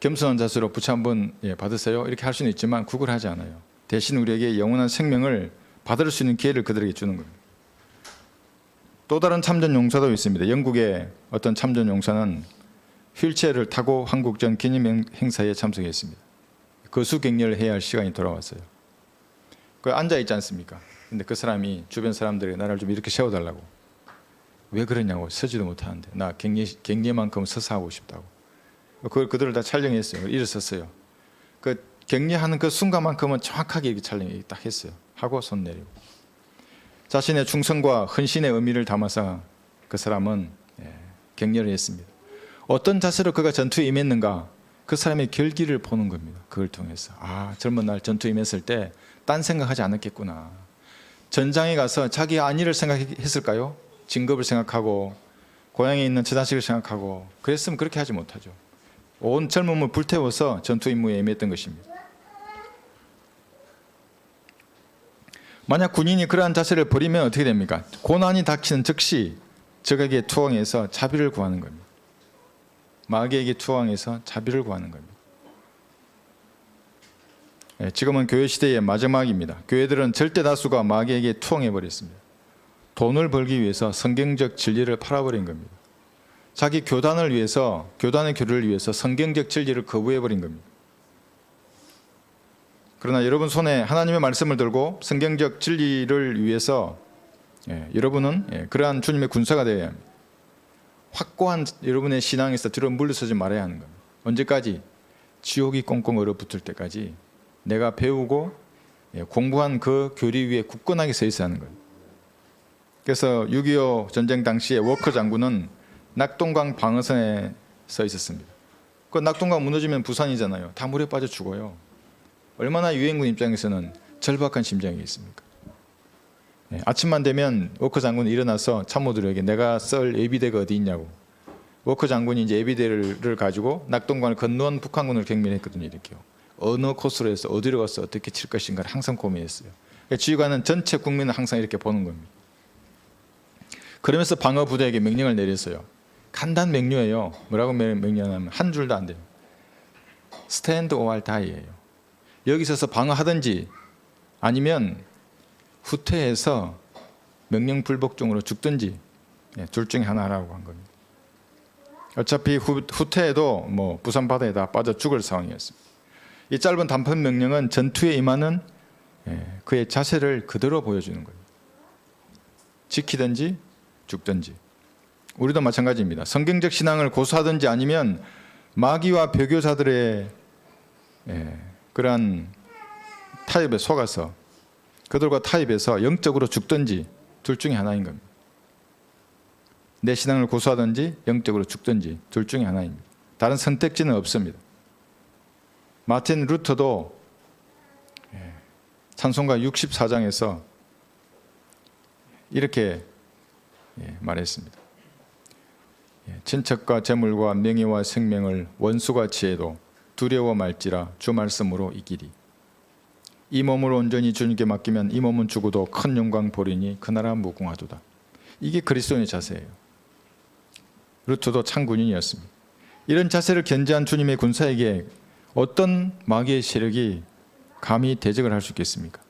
겸손한 자세로 부채 한번 받으세요. 이렇게 할 수는 있지만 구국을 하지 않아요. 대신 우리에게 영원한 생명을 받을 수 있는 기회를 그들에게 주는 겁니다. 또 다른 참전 용사도 있습니다. 영국의 어떤 참전 용사는 휠체어를 타고 한국전 기념 행사에 참석했습니다. 거수격려를 해야 할 시간이 돌아왔어요. 그 앉아 있지 않습니까? 근데 그 사람이 주변 사람들에게 나를 좀 이렇게 세워달라고. 왜 그러냐고. 서지도 못하는데 나 격려만큼 서서 하고 싶다고. 그걸 그들을 다 촬영했어요. 일어섰어요. 그 격려하는 그 순간만큼은 정확하게 이렇게 촬영이 딱 했어요. 하고 손 내리고. 자신의 충성과 헌신의 의미를 담아서 그 사람은 격려를 했습니다. 어떤 자세로 그가 전투에 임했는가? 그 사람의 결기를 보는 겁니다. 그걸 통해서 젊은 날 전투에 임했을 때 딴 생각하지 않았겠구나. 전장에 가서 자기 안위를 생각했을까요? 진급을 생각하고 고향에 있는 처자식을 생각하고 그랬으면 그렇게 하지 못하죠. 온 젊음을 불태워서 전투 임무에 임했던 것입니다. 만약 군인이 그러한 자세를 버리면 어떻게 됩니까? 고난이 닥치는 즉시 적에게 투항해서 자비를 구하는 겁니다. 마귀에게 투항해서 자비를 구하는 겁니다. 지금은 교회 시대의 마지막입니다. 교회들은 절대 다수가 마귀에게 투항해버렸습니다. 돈을 벌기 위해서 성경적 진리를 팔아버린 겁니다. 자기 교단을 위해서, 교단의 교류를 위해서 성경적 진리를 거부해버린 겁니다. 그러나 여러분 손에 하나님의 말씀을 들고 성경적 진리를 위해서 여러분은 그러한 주님의 군사가 되어야 합니다. 확고한 여러분의 신앙에서 뒤로 물러서지 말아야 하는 겁니다. 언제까지? 지옥이 꽁꽁 얼어붙을 때까지 내가 배우고 공부한 그 교리 위에 굳건하게 서 있어야 하는 거예요. 그래서 6.25 전쟁 당시에 워커 장군은 낙동강 방어선에 서 있었습니다. 그 낙동강 무너지면 부산이잖아요. 다 물에 빠져 죽어요. 얼마나 유엔군 입장에서는 절박한 심정이 있습니까? 아침만 되면 워커 장군이 일어나서 참모들에게 내가 썰 예비대가 어디 있냐고. 워커 장군이 이제 예비대를 가지고 낙동강을 건너온 북한군을 경멸했거든요. 이렇게요. 어느 코스로 해서 어디로 가서 어떻게 칠 것인가를 항상 고민했어요. 그러니까 지휘관은 전체 국민을 항상 이렇게 보는 겁니다. 그러면서 방어 부대에게 명령을 내렸어요. 간단 명료해요. 뭐라고 명령하면 한 줄도 안 돼요. 스탠드 오알 다이예요. 여기 서서 방어하든지 아니면 후퇴해서 명령 불복종으로 죽든지 둘 중에 하나라고 한 겁니다. 어차피 후퇴해도 뭐 부산 바다에 다 빠져 죽을 상황이었습니다. 이 짧은 단편 명령은 전투에 임하는 그의 자세를 그대로 보여주는 거예요. 지키든지 죽든지. 우리도 마찬가지입니다. 성경적 신앙을 고수하든지 아니면 마귀와 배교자들의 그러한 타협에 속아서 그들과 타협해서 영적으로 죽든지 둘 중에 하나인 겁니다. 내 신앙을 고수하든지 영적으로 죽든지 둘 중에 하나입니다. 다른 선택지는 없습니다. 마틴 루터도 찬송가 64장에서 이렇게 말했습니다. 친척과 재물과 명예와 생명을 원수가 취해도 두려워 말지라 주 말씀으로 이기리. 이 몸을 온전히 주님께 맡기면 이 몸은 죽어도 큰 영광 보리니 그 나라 무궁하도다. 이게 그리스도인의 자세예요. 루터도 창군인이었습니다. 이런 자세를 견지한 주님의 군사에게 어떤 마귀의 세력이 감히 대적을 할 수 있겠습니까?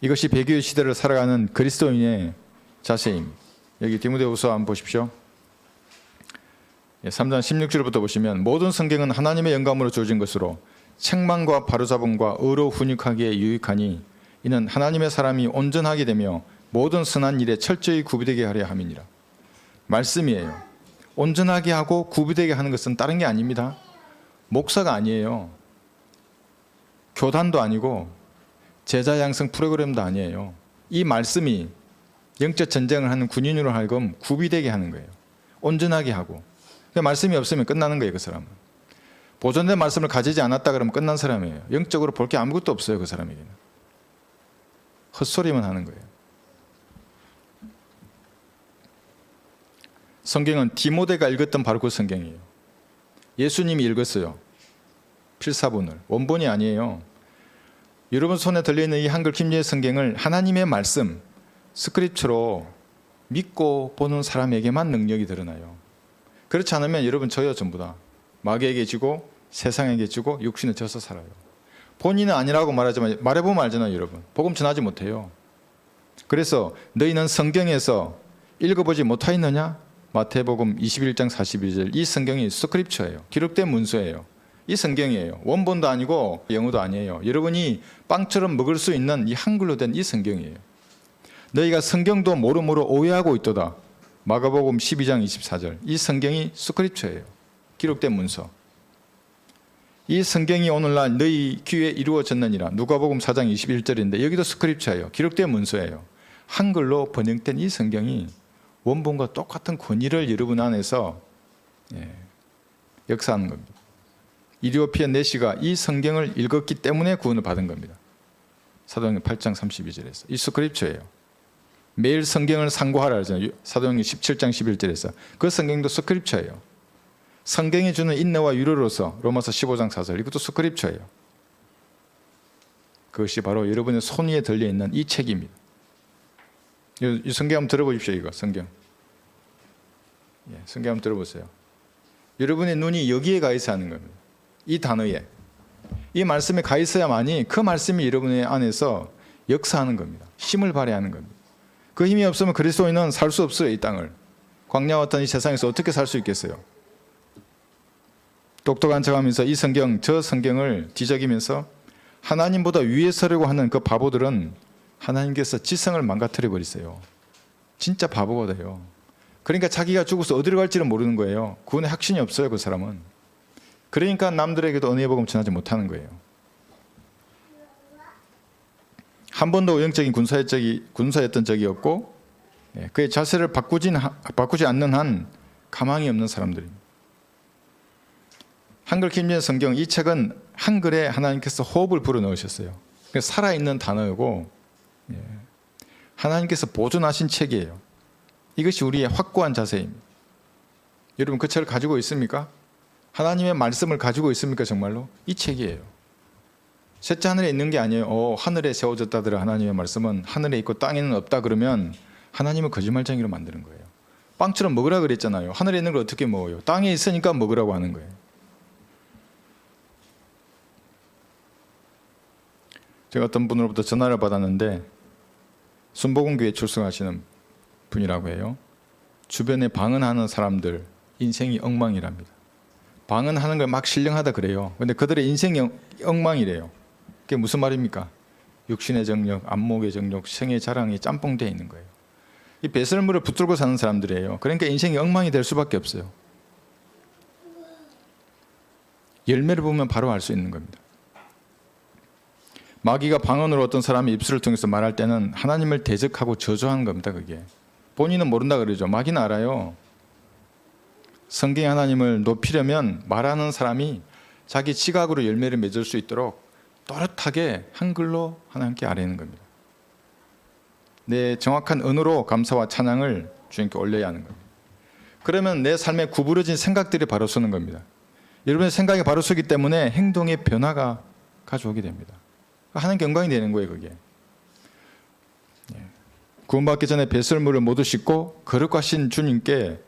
이것이 배교의 시대를 살아가는 그리스도인의 자세입니다. 여기 디모데후서 한번 보십시오. 3장 16절부터 보시면 모든 성경은 하나님의 영감으로 주어진 것으로 책망과 바로잡음과 의로 훈육하기에 유익하니 이는 하나님의 사람이 온전하게 되며 모든 선한 일에 철저히 구비되게 하려 함이니라. 말씀이에요. 온전하게 하고 구비되게 하는 것은 다른 게 아닙니다. 목사가 아니에요. 교단도 아니고 제자 양성 프로그램도 아니에요. 이 말씀이 영적 전쟁을 하는 군인으로 하여금 구비되게 하는 거예요. 온전하게 하고. 말씀이 없으면 끝나는 거예요. 그 사람은. 보존된 말씀을 가지지 않았다 그러면 끝난 사람이에요. 영적으로 볼 게 아무것도 없어요. 그 사람에게는. 헛소리만 하는 거예요. 성경은 디모데가 읽었던 바로 그 성경이에요. 예수님이 읽었어요. 필사본을. 원본이 아니에요. 여러분 손에 들려있는 이 한글 김제의 성경을 하나님의 말씀, 스크립처로 믿고 보는 사람에게만 능력이 드러나요. 그렇지 않으면 여러분 저요 전부 다 마귀에게 지고 세상에게 지고 육신에 져서 살아요. 본인은 아니라고 말하지만 말해보면 알잖아요. 여러분 복음 전하지 못해요. 그래서 너희는 성경에서 읽어보지 못하였느냐? 마태복음 21장 42절. 이 성경이 스크립처예요. 기록된 문서예요. 이 성경이에요. 원본도 아니고 영어도 아니에요. 여러분이 빵처럼 먹을 수 있는 이 한글로 된 이 성경이에요. 너희가 성경도 모르모로 오해하고 있도다. 마가복음 12장 24절. 이 성경이 스크립처예요. 기록된 문서. 이 성경이 오늘날 너희 귀에 이루어졌느니라. 누가복음 4장 21절인데 여기도 스크립처예요. 기록된 문서예요. 한글로 번역된 이 성경이 원본과 똑같은 권위를 여러분 안에서 역사하는 겁니다. 이리오피아 내시가 이 성경을 읽었기 때문에 구원을 받은 겁니다. 사도행전 8장 32절에서. 이 스크립처예요. 매일 성경을 상고하라 하잖아요. 사도행전 17장 11절에서. 그 성경도 스크립처예요. 성경이 주는 인내와 위로로서 로마서 15장 4절. 이것도 스크립처예요. 그것이 바로 여러분의 손 위에 들려있는 이 책입니다. 이 성경 한번 들어보십시오. 이거 성경. 성경 한번 들어보세요. 여러분의 눈이 여기에 가 있어야 하는 겁니다. 이 단어에. 이 말씀에 가 있어야만이 그 말씀이 여러분의 안에서 역사하는 겁니다. 힘을 발휘하는 겁니다. 그 힘이 없으면 그리스도인은 살 수 없어요. 이 땅을. 광야와 같은 이 세상에서 어떻게 살 수 있겠어요? 똑똑한 척하면서 이 성경 저 성경을 뒤적이면서 하나님보다 위에 서려고 하는 그 바보들은 하나님께서 지성을 망가뜨려 버리세요. 진짜 바보가 돼요. 그러니까 자기가 죽어서 어디로 갈지를 모르는 거예요. 구원의 확신이 없어요. 그 사람은. 그러니까 남들에게도 은혜의 복음 전하지 못하는 거예요. 한 번도 영적인 군사였던 적이 없고 그의 자세를 바꾸지 않는 한 가망이 없는 사람들입니다. 한글 김전 성경 이 책은 한글에 하나님께서 호흡을 불어넣으셨어요. 살아있는 단어이고 하나님께서 보존하신 책이에요. 이것이 우리의 확고한 자세입니다. 여러분 그 책을 가지고 있습니까? 하나님의 말씀을 가지고 있습니까? 정말로? 이 책이에요. 셋째 하늘에 있는 게 아니에요. 하늘에 세워졌다더라. 하나님의 말씀은 하늘에 있고 땅에는 없다 그러면 하나님은 거짓말쟁이로 만드는 거예요. 빵처럼 먹으라 그랬잖아요. 하늘에 있는 걸 어떻게 먹어요? 땅에 있으니까 먹으라고 하는 거예요. 제가 어떤 분으로부터 전화를 받았는데 순복음교회 출석하시는 분이라고 해요. 주변에 방언하는 사람들 인생이 엉망이랍니다. 방언하는 걸 막 신령하다 그래요. 근데 그들의 인생이 엉망이래요. 그게 무슨 말입니까? 육신의 정력, 안목의 정력, 생의 자랑이 짬뽕되어 있는 거예요. 이 배설물을 붙들고 사는 사람들이에요. 그러니까 인생이 엉망이 될 수밖에 없어요. 열매를 보면 바로 알 수 있는 겁니다. 마귀가 방언으로 어떤 사람이 입술을 통해서 말할 때는 하나님을 대적하고 저주하는 겁니다. 그게 본인은 모른다 그러죠. 마귀는 알아요. 성경의 하나님을 높이려면 말하는 사람이 자기 지각으로 열매를 맺을 수 있도록 또렷하게 한글로 하나님께 아뢰는 겁니다. 내 정확한 언어로 감사와 찬양을 주님께 올려야 하는 겁니다. 그러면 내 삶에 구부러진 생각들이 바로 서는 겁니다. 여러분의 생각이 바로 서기 때문에 행동의 변화가 가져오게 됩니다. 하나님께 영광이 되는 거예요. 그게 구원받기 전에 배설물을 모두 씻고 거룩하신 주님께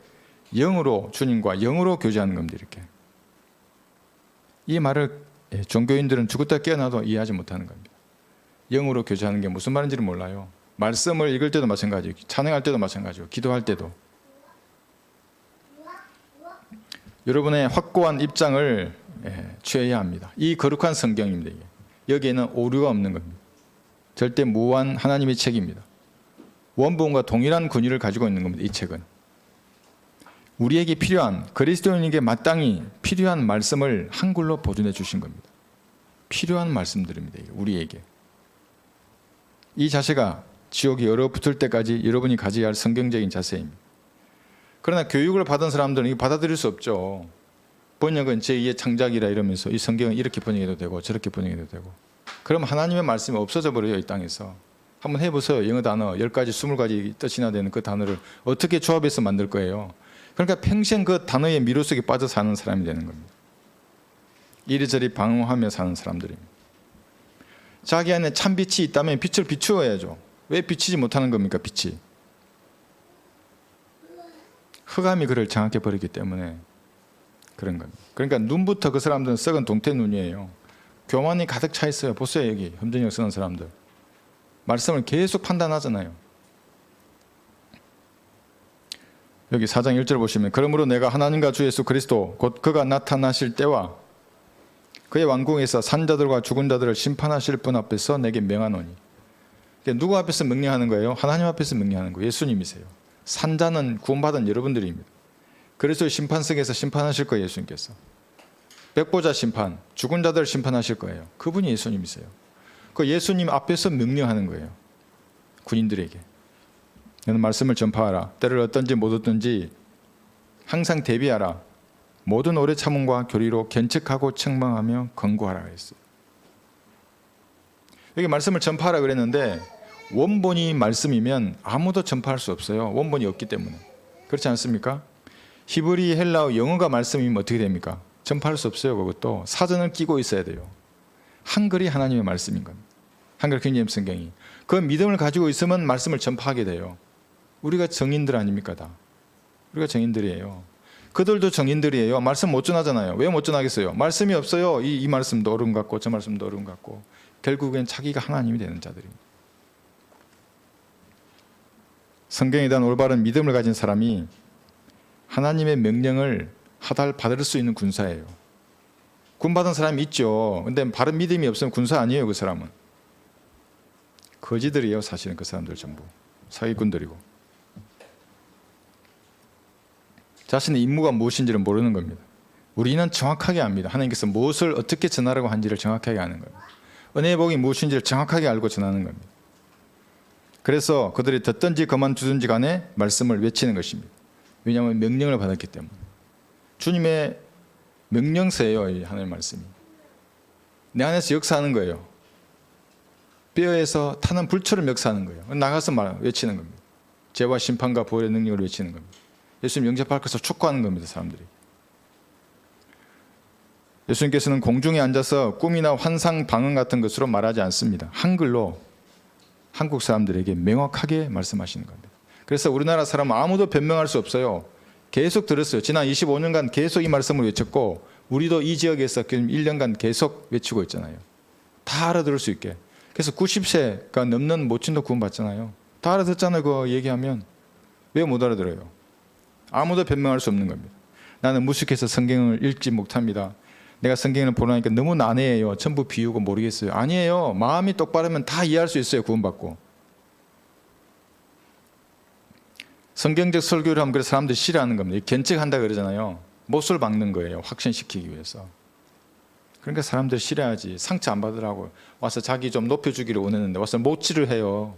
영으로 주님과 영으로 교제하는 겁니다. 이렇게 이 말을 종교인들은 죽었다 깨어나도 이해하지 못하는 겁니다. 영으로 교제하는 게 무슨 말인지를 몰라요. 말씀을 읽을 때도 마찬가지고 찬양할 때도 마찬가지고 기도할 때도 여러분의 확고한 입장을 취해야 합니다. 이 거룩한 성경입니다. 이게. 여기에는 오류가 없는 겁니다. 절대 무한 하나님의 책입니다. 원본과 동일한 권위를 가지고 있는 겁니다. 이 책은 우리에게 필요한 그리스도인에게 마땅히 필요한 말씀을 한글로 보존해 주신 겁니다. 필요한 말씀들입니다. 우리에게 이 자세가 지옥이 얼어붙을 때까지 여러분이 가져야 할 성경적인 자세입니다. 그러나 교육을 받은 사람들은 이거 받아들일 수 없죠. 번역은 제2의 창작이라 이러면서 이 성경은 이렇게 번역해도 되고 저렇게 번역해도 되고 그럼 하나님의 말씀이 없어져 버려요. 이 땅에서. 한번 해보세요. 영어 단어 10가지 20가지 뜻이나 되는 그 단어를 어떻게 조합해서 만들 거예요. 그러니까 평생 그 단어의 미로 속에 빠져 사는 사람이 되는 겁니다. 이리저리 방황하며 사는 사람들입니다. 자기 안에 참 빛이 있다면 빛을 비추어야죠. 왜 비치지 못하는 겁니까? 빛이 흑암이 그를 장악해 버리기 때문에 그런 겁니다. 그러니까 눈부터 그 사람들은 썩은 동태 눈이에요. 교만이 가득 차 있어요. 보세요. 여기 험정역 쓰는 사람들 말씀을 계속 판단하잖아요. 여기 4장 1절 보시면 그러므로 내가 하나님과 주 예수 그리스도 곧 그가 나타나실 때와 그의 왕궁에서 산 자들과 죽은 자들을 심판하실 분 앞에서 내게 명하노니. 누구 앞에서 명령하는 거예요? 하나님 앞에서 명령하는 거예요. 예수님이세요. 산자는 구원받은 여러분들입니다. 그래서 심판석에서 심판하실 거예요. 예수님께서 백보자 심판, 죽은 자들을 심판하실 거예요. 그분이 예수님이세요. 그 예수님 앞에서 명령하는 거예요. 군인들에게 너는 말씀을 전파하라. 때를 어떤지 못 어떤지 항상 대비하라. 모든 오래 참음과 교리로 견책하고 책망하며 권고하라 했어요. 여기 말씀을 전파하라 그랬는데 원본이 말씀이면 아무도 전파할 수 없어요. 원본이 없기 때문에. 그렇지 않습니까? 히브리, 헬라어, 영어가 말씀이면 어떻게 됩니까? 전파할 수 없어요. 그것도 사전을 끼고 있어야 돼요. 한글이 하나님의 말씀인 겁니다. 한글 킹제임스 성경이. 그 믿음을 가지고 있으면 말씀을 전파하게 돼요. 우리가 정인들 아닙니까? 다 우리가 정인들이에요. 그들도 정인들이에요. 말씀 못 전하잖아요. 왜 못 전하겠어요? 말씀이 없어요. 이 말씀도 어려운 것 같고 저 말씀도 어려운 것 같고 결국엔 자기가 하나님이 되는 자들입니다. 성경에 대한 올바른 믿음을 가진 사람이 하나님의 명령을 받을 수 있는 군사예요. 군 받은 사람이 있죠. 근데 바른 믿음이 없으면 군사 아니에요. 그 사람은 거지들이에요. 사실은 그 사람들 전부 사기꾼들이고 자신의 임무가 무엇인지를 모르는 겁니다. 우리는 정확하게 압니다. 하나님께서 무엇을 어떻게 전하라고 한지를 정확하게 아는 겁니다. 은혜의 복이 무엇인지를 정확하게 알고 전하는 겁니다. 그래서 그들이 듣든지 그만두든지 간에 말씀을 외치는 것입니다. 왜냐하면 명령을 받았기 때문에. 주님의 명령서예요, 이 하나님의 말씀이. 내 안에서 역사하는 거예요. 뼈에서 타는 불처럼 역사하는 거예요. 나가서 외치는 겁니다. 죄와 심판과 부활의 능력을 외치는 겁니다. 예수님 영접할 것을 촉구하는 겁니다, 사람들이. 예수님께서는 공중에 앉아서 꿈이나 환상, 방언 같은 것으로 말하지 않습니다. 한글로 한국 사람들에게 명확하게 말씀하시는 겁니다. 그래서 우리나라 사람은 아무도 변명할 수 없어요. 계속 들었어요. 지난 25년간 계속 이 말씀을 외쳤고 우리도 이 지역에서 1년간 계속 외치고 있잖아요. 다 알아들을 수 있게. 그래서 90세가 넘는 모친도 구원받잖아요. 다 알아듣잖아요. 그거 얘기하면. 왜 못 알아들어요? 아무도 변명할 수 없는 겁니다. 나는 무식해서 성경을 읽지 못합니다. 내가 성경을 보라니까 너무 난해해요. 전부 비우고 모르겠어요. 아니에요. 마음이 똑바르면 다 이해할 수 있어요. 구원받고. 성경적 설교를 하면 그래서 사람들이 싫어하는 겁니다. 견책한다 그러잖아요. 못을 박는 거예요. 확신시키기 위해서. 그러니까 사람들이 싫어하지. 상처 안 받으라고 와서 자기 좀 높여주기를 원했는데 와서 못질을 해요.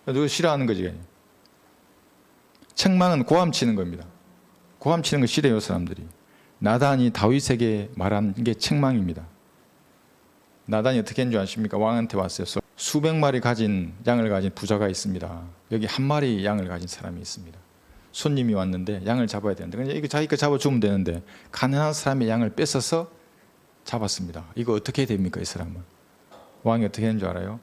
누가 싫어하는 거지. 책망은 고함치는 겁니다. 고함치는 거 싫어해요, 사람들이. 나단이 다윗에게 말한 게 책망입니다. 나단이 어떻게 했는 줄 아십니까? 왕한테 왔어요. 수백 마리 가진 양을 가진 부자가 있습니다. 여기 한 마리 양을 가진 사람이 있습니다. 손님이 왔는데 양을 잡아야 되는데 그냥 이거 자기가 잡아주면 되는데 가난한 사람의 양을 뺏어서 잡았습니다. 이거 어떻게 해야 됩니까? 이 사람은. 왕이 어떻게 했는 줄 알아요?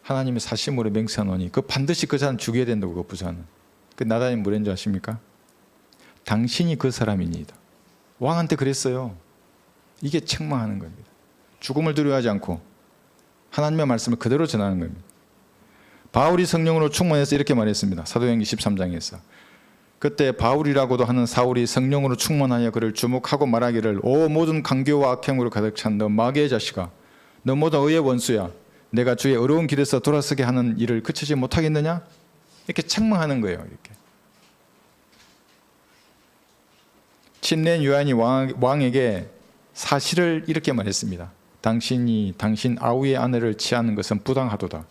하나님의 사심으로 맹세하노니 그 반드시 그 사람 죽여야 된다고. 그 부자는. 그 나단이 뭐랬는 줄 아십니까? 당신이 그 사람이니이다. 왕한테 그랬어요. 이게 책망하는 겁니다. 죽음을 두려워하지 않고 하나님의 말씀을 그대로 전하는 겁니다. 바울이 성령으로 충만해서 이렇게 말했습니다. 사도행전 13장에서. 그때 바울이라고도 하는 사울이 성령으로 충만하여 그를 주목하고 말하기를 오 모든 강교와 악행으로 가득 찬 너 마귀의 자식아 너 모든 의의 원수야 내가 주의 어려운 길에서 돌아서게 하는 일을 그치지 못하겠느냐? 이렇게 책망하는 거예요. 이렇게. 친낸 요한이 왕에게 사실을 이렇게 말했습니다. 당신이 당신 아우의 아내를 취하는 것은 부당하도다.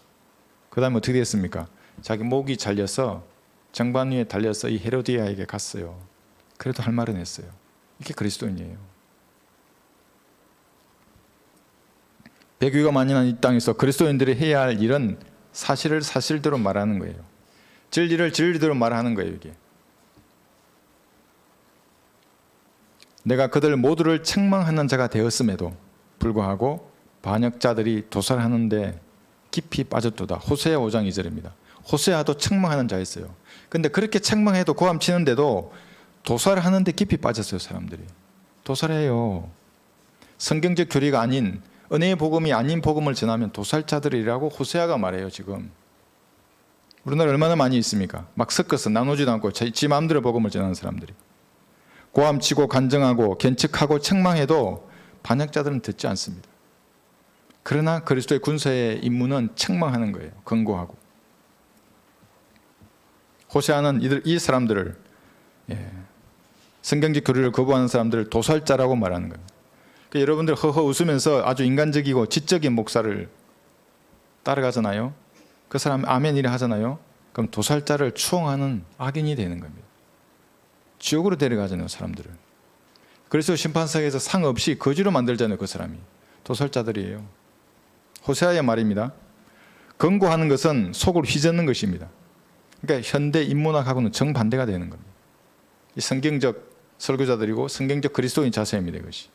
그 다음에 어떻게 됐습니까? 자기 목이 잘려서 정반 위에 달려서 이 헤로디아에게 갔어요. 그래도 할 말은 했어요. 이게 그리스도인이에요. 배교가 만연한 이 땅에서 그리스도인들이 해야 할 일은 사실을 사실대로 말하는 거예요. 진리를 진리대로 말하는 거예요. 이게. 내가 그들 모두를 책망하는 자가 되었음에도 불구하고 반역자들이 도살하는데 깊이 빠졌도다. 호세아 5장 2절입니다. 호세아도 책망하는 자였어요. 근데 그렇게 책망해도 고함치는데도 도살하는데 깊이 빠졌어요. 사람들이. 도살해요. 성경적 교리가 아닌 은혜의 복음이 아닌 복음을 전하면 도살자들이라고 호세아가 말해요. 지금. 우리나라 얼마나 많이 있습니까? 막 섞어서 나누지도 않고 지 마음대로 복음을 전하는 사람들이. 고함치고 간증하고 견책하고 책망해도 반역자들은 듣지 않습니다. 그러나 그리스도의 군사의 임무는 책망하는 거예요. 권고하고. 호세아는 이 사람들을 성경적 교리를 거부하는 사람들을 도살자라고 말하는 거예요. 그러니까 여러분들 허허 웃으면서 아주 인간적이고 지적인 목사를 따라가잖아요. 그 사람 아멘이라 하잖아요. 그럼 도살자를 추앙하는 악인이 되는 겁니다. 지옥으로 데려가잖아요, 사람들을. 그래서 심판상에서 상 없이 거지로 만들잖아요, 그 사람이. 도살자들이에요. 호세아의 말입니다. 권고하는 것은 속을 휘젓는 것입니다. 그러니까 현대 인문학하고는 정반대가 되는 겁니다. 이 성경적 설교자들이고 성경적 그리스도인 자세입니다, 이것이.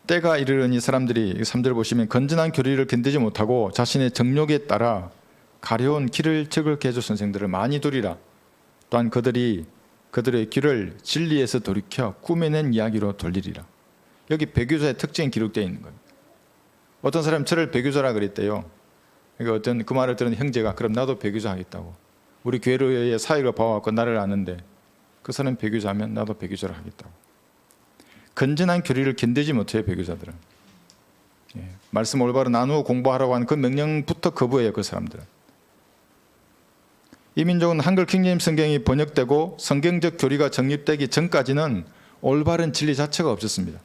때가 이르르니 사람들이 3절 보시면 건전한 교리를 견디지 못하고 자신의 정욕에 따라 가려운 길을 즐겁게 해줄 선생들을 많이 두리라. 또한 그들의 길을 진리에서 돌이켜 꾸며낸 이야기로 돌리리라. 여기 배교자의 특징이 기록되어 있는 겁니다. 어떤 사람이 저를 배교자라 그랬대요. 그러니까 그 말을 들은 형제가 그럼 나도 배교자 하겠다고. 우리 교회의 사역을 봐왔고 나를 아는데 그 사람 배교자면 나도 배교자를 하겠다고. 건전한 교리를 견디지 못해요, 배교자들은. 말씀 올바로 나누어 공부하라고 하는 그 명령부터 거부해요, 그 사람들은. 이 민족은 한글 킹제임스 성경이 번역되고 성경적 교리가 정립되기 전까지는 올바른 진리 자체가 없었습니다.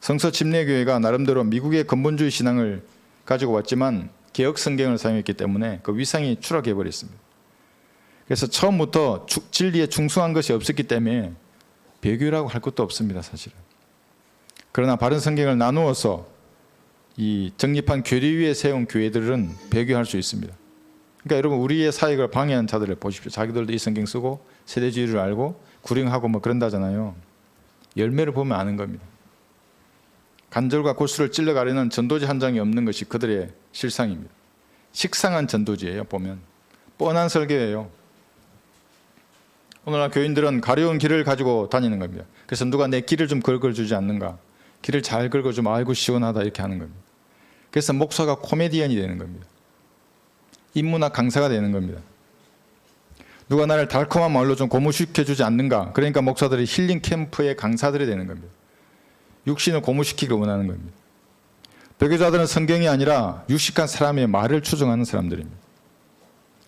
성서 침례교회가 나름대로 미국의 근본주의 신앙을 가지고 왔지만 개혁 성경을 사용했기 때문에 그 위상이 추락해 버렸습니다. 그래서 처음부터 진리에 충성한 것이 없었기 때문에 배교라고 할 것도 없습니다, 사실은. 그러나 바른 성경을 나누어서 이 정립한 교리 위에 세운 교회들은 배교할 수 있습니다. 그러니까 여러분, 우리의 사역을 방해한 자들을 보십시오. 자기들도 이 성경 쓰고 세대주의를 알고 구령하고 뭐 그런다잖아요. 열매를 보면 아는 겁니다. 관절과 골수를 찔러가려는 전도지 한 장이 없는 것이 그들의 실상입니다. 식상한 전도지예요. 보면 뻔한 설교예요. 오늘날 교인들은 가려운 길을 가지고 다니는 겁니다. 그래서 누가 내 길을 좀 긁어주지 않는가, 길을 잘 긁어주면 아이고 시원하다 이렇게 하는 겁니다. 그래서 목사가 코미디언이 되는 겁니다. 인문학 강사가 되는 겁니다. 누가 나를 달콤한 말로 좀 고무시켜주지 않는가, 그러니까 목사들이 힐링 캠프의 강사들이 되는 겁니다. 육신을 고무시키기를 원하는 겁니다. 배교자들은 성경이 아니라 유식한 사람의 말을 추종하는 사람들입니다.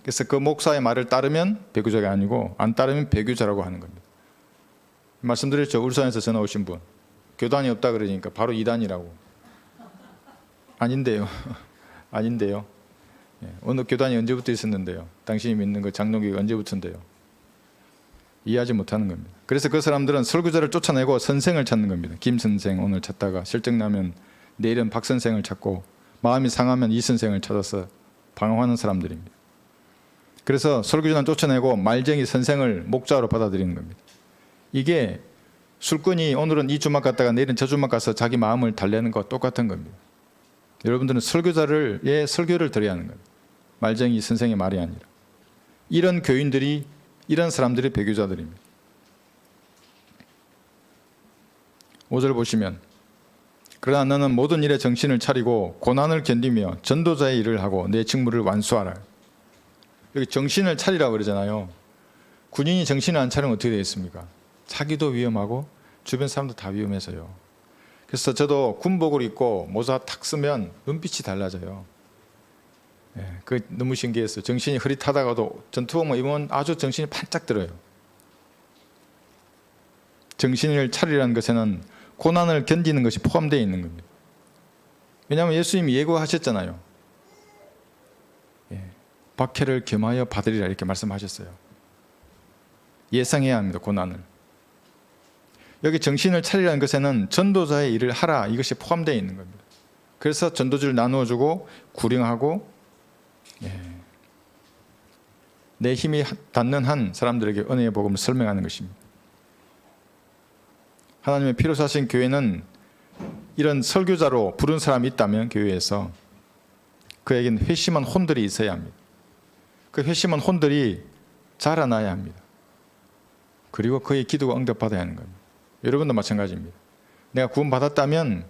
그래서 그 목사의 말을 따르면 배교자가 아니고 안 따르면 배교자라고 하는 겁니다. 말씀드렸죠. 울산에서 전화 오신 분, 교단이 없다 그러니까 바로 이단이라고. 아닌데요. 아닌데요. 어느 교단이 언제부터 있었는데요. 당신이 믿는 그 장로교가 언제부터인데요. 이해하지 못하는 겁니다. 그래서 그 사람들은 설교자를 쫓아내고 선생을 찾는 겁니다. 김 선생 오늘 찾다가 실증나면 내일은 박 선생을 찾고 마음이 상하면 이 선생을 찾아서 방황하는 사람들입니다. 그래서 설교자는 쫓아내고 말쟁이 선생을 목자로 받아들이는 겁니다. 이게 술꾼이 오늘은 이 주막 갔다가 내일은 저 주막 가서 자기 마음을 달래는 것과 똑같은 겁니다. 여러분들은 설교자의 설교를 들어야 하는 거예요. 말쟁이 선생의 말이 아니라. 이런 교인들이, 이런 사람들이 배교자들입니다. 5절 보시면, 그러나 너는 모든 일에 정신을 차리고 고난을 견디며 전도자의 일을 하고 내 직무를 완수하라. 여기 정신을 차리라고 그러잖아요. 군인이 정신을 안 차리면 어떻게 되겠습니까? 자기도 위험하고 주변 사람도 다 위험해서요. 그래서 저도 군복을 입고 모자 탁 쓰면 눈빛이 달라져요. 그 너무 신기했어요. 정신이 흐릿하다가도 전투복만 입으면 아주 정신이 반짝 들어요. 정신을 차리라는 것에는 고난을 견디는 것이 포함되어 있는 겁니다. 왜냐하면 예수님이 예고하셨잖아요. 박해를 겸하여 받으리라 이렇게 말씀하셨어요. 예상해야 합니다. 고난을. 여기 정신을 차리라는 것에는 전도자의 일을 하라 이것이 포함되어 있는 겁니다. 그래서 전도지를 나누어주고 구령하고 내 힘이 닿는 한 사람들에게 은혜의 복음을 설명하는 것입니다. 하나님의 피로 사신 교회는 이런 설교자로 부른 사람이 있다면 교회에서 그에게는 회심한 혼들이 있어야 합니다. 그 회심한 혼들이 자라나야 합니다. 그리고 그의 기도가 응답받아야 하는 겁니다. 여러분도 마찬가지입니다. 내가 구원받았다면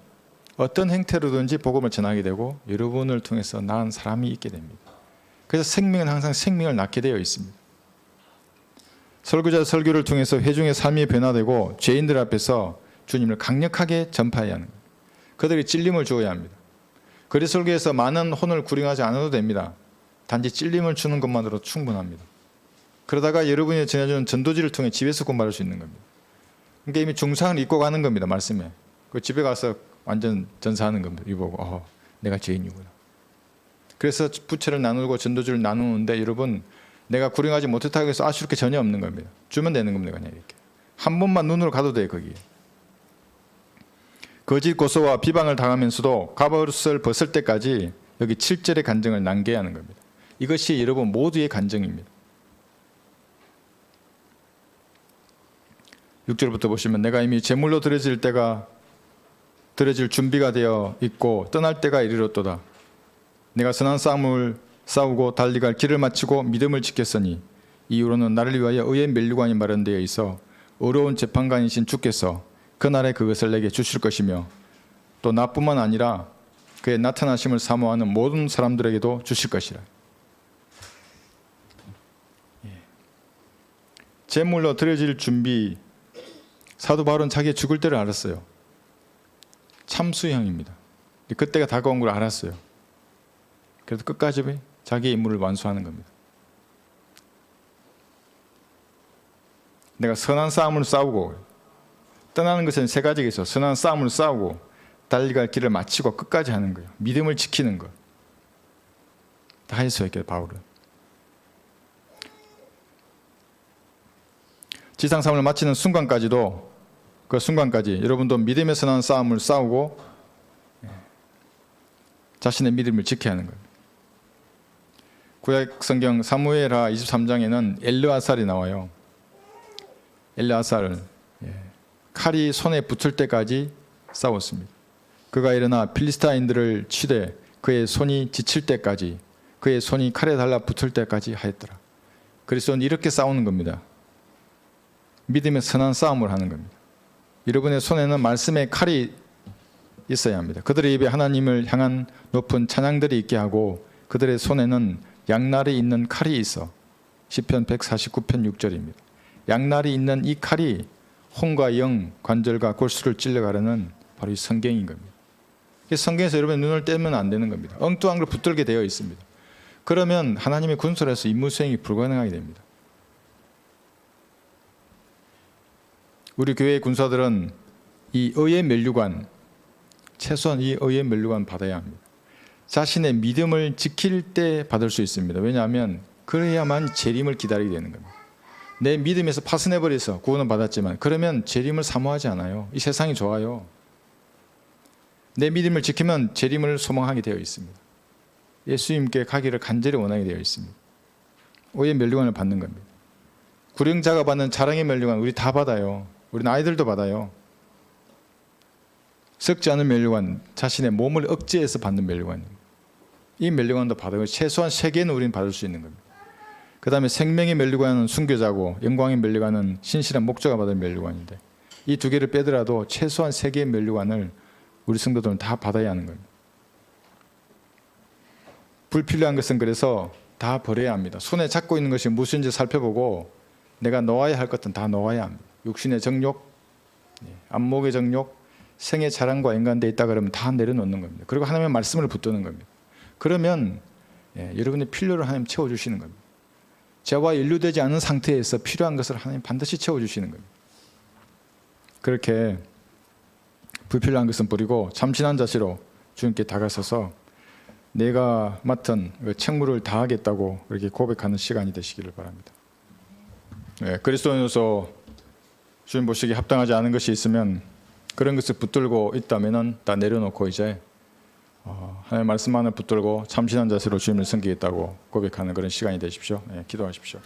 어떤 형태로든지 복음을 전하게 되고 여러분을 통해서 나은 사람이 있게 됩니다. 그래서 생명은 항상 생명을 낳게 되어 있습니다. 설교자 설교를 통해서 회중의 삶이 변화되고 죄인들 앞에서 주님을 강력하게 전파해야 하는 겁니다. 그들이 찔림을 주어야 합니다. 거리 설교에서 많은 혼을 구령하지 않아도 됩니다. 단지 찔림을 주는 것만으로 충분합니다. 그러다가 여러분이 전해주는 전도지를 통해 집에서 공부할 수 있는 겁니다. 그러니까 이미 중상을 입고 가는 겁니다. 말씀에. 그 집에 가서 완전 전사하는 겁니다. 이보고 내가 죄인이구나. 그래서 부채를 나누고 전도지를 나누는데 여러분 내가 구령하지 못했다고 해서 아쉬울 게 전혀 없는 겁니다. 주면 되는 겁니다. 그냥 이렇게. 한 번만 눈으로 가도 돼요. 거기에. 거짓 고소와 비방을 당하면서도 갑옷을 벗을 때까지 여기 7절의 간증을 남겨야 하는 겁니다. 이것이 여러분 모두의 간증입니다. 6절부터 보시면 내가 이미 제물로 드려질 준비가 되어 있고 떠날 때가 이르렀도다. 내가 선한 싸움을 싸우고 달리 갈 길을 마치고 믿음을 지켰으니 이후로는 나를 위하여 의의 면류관이 마련되어 있어 어려운 재판관이신 주께서 그날에 그것을 내게 주실 것이며 또 나뿐만 아니라 그의 나타나심을 사모하는 모든 사람들에게도 주실 것이라. 제물로 드려질 준비. 사도 바울은 자기의 죽을 때를 알았어요. 참수형입니다. 그때가 다가온 걸 알았어요. 그래서 끝까지 자기의 임무를 완수하는 겁니다. 내가 선한 싸움을 싸우고 떠나는 것은 세 가지가 있어. 선한 싸움을 싸우고 달리 갈 길을 마치고 끝까지 하는 거예요. 믿음을 지키는 것. 다 해소했게 바울은. 지상 삶을 마치는 순간까지도 그 순간까지 여러분도 믿음에서 난 싸움을 싸우고 자신의 믿음을 지켜야 하는 거예요. 구약 성경 사무엘하 23장에는 엘르아살이 나와요. 엘르아살 칼이 손에 붙을 때까지 싸웠습니다. 그가 일어나 필리스타인들을 치되 그의 손이 지칠 때까지, 그의 손이 칼에 달라붙을 때까지 하였더라. 그리스도는 이렇게 싸우는 겁니다. 믿음의 선한 싸움을 하는 겁니다. 여러분의 손에는 말씀의 칼이 있어야 합니다. 그들의 입에 하나님을 향한 높은 찬양들이 있게 하고 그들의 손에는 양날이 있는 칼이 있어. 시편 149편 6절입니다. 양날이 있는 이 칼이 혼과 영, 관절과 골수를 찔러가려는 바로 이 성경인 겁니다. 성경에서 여러분의 눈을 떼면 안 되는 겁니다. 엉뚱한 걸 붙들게 되어 있습니다. 그러면 하나님의 군소에서 임무 수행이 불가능하게 됩니다. 우리 교회의 군사들은 이 의의 면류관, 최소한 이 의의 면류관 받아야 합니다. 자신의 믿음을 지킬 때 받을 수 있습니다. 왜냐하면 그래야만 재림을 기다리게 되는 겁니다. 내 믿음에서 파손해버려서 구원은 받았지만 그러면 재림을 사모하지 않아요. 이 세상이 좋아요. 내 믿음을 지키면 재림을 소망하게 되어 있습니다. 예수님께 가기를 간절히 원하게 되어 있습니다. 의의 면류관을 받는 겁니다. 구령자가 받는 자랑의 면류관 우리 다 받아요. 우리는 아이들도 받아요. 썩지 않은 면류관, 자신의 몸을 억제해서 받는 면류관입니다. 이 면류관도 받아요. 최소한 3개는 우리는 받을 수 있는 겁니다. 그 다음에 생명의 면류관은 순교자고 영광의 면류관은 신실한 목자가 받을 면류관인데 이 2개를 빼더라도 최소한 3개의 면류관을 우리 성도들은 다 받아야 하는 겁니다. 불필요한 것은 그래서 다 버려야 합니다. 손에 잡고 있는 것이 무엇인지 살펴보고 내가 놓아야 할 것은 다 놓아야 합니다. 육신의 정욕, 안목의 정욕, 생의 자랑과 연관되어 있다 그러면 다 내려놓는 겁니다. 그리고 하나님의 말씀을 붙드는 겁니다. 그러면 여러분의 필요를 하나님 채워주시는 겁니다. 죄와 연루되지 않은 상태에서 필요한 것을 하나님 반드시 채워주시는 겁니다. 그렇게 불필요한 것은 버리고 참신한 자세로 주님께 다가서서 내가 맡은 책무를 다하겠다고 그렇게 고백하는 시간이 되시기를 바랍니다. 그리스도인으로서 주님 보시기에 합당하지 않은 것이 있으면 그런 것을 붙들고 있다면 다 내려놓고 이제 하나님의 말씀만을 붙들고 참신한 자세로 주님을 섬기겠다고 고백하는 그런 시간이 되십시오. 기도하십시오.